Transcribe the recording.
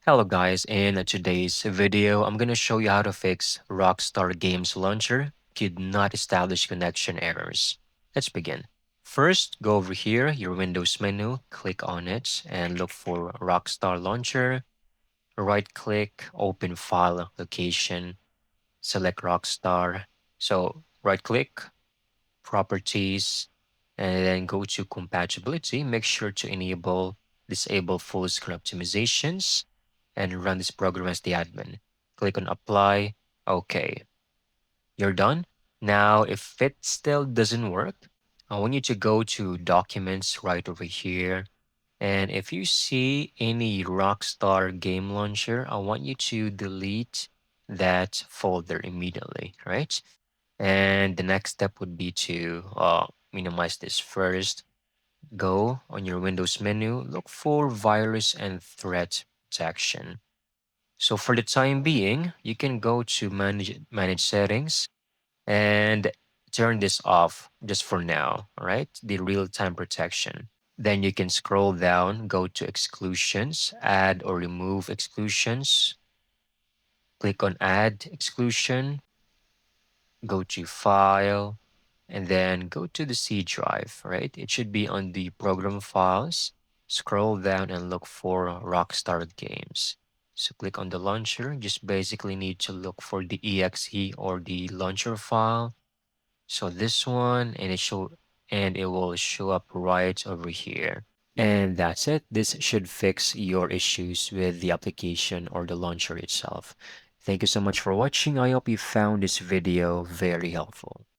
Hello guys, in today's video, I'm gonna show you how to fix Rockstar Games Launcher could not establish connection errors. Let's begin. First, go over here, your Windows menu, click on it, and look for Rockstar Launcher. Right-click, open file location, select Rockstar. So right-click, properties, and then go to compatibility. Make sure to disable full screen optimizations and run this program as the admin. Click on apply. Okay, you're done. Now, if it still doesn't work, I want you to go to documents right over here. And if you see any Rockstar game launcher, I want you to delete that folder immediately, right? And the next step would be to minimize this first. Go on your Windows menu, look for virus and threat protection. So for the time being, you can go to manage settings and turn this off just for now, all right? The real-time protection. Then you can scroll down, go to exclusions, add or remove exclusions, click on add exclusion, go to file, and then go to the C drive, right? It should be on the program files. Scroll down and look for Rockstar Games. So click on the launcher. Just basically need to look for the exe or the launcher file. So this one, and it will show up right over here. And that's it. This should fix your issues with the application or the launcher itself. Thank you so much for watching. I hope you found this video very helpful.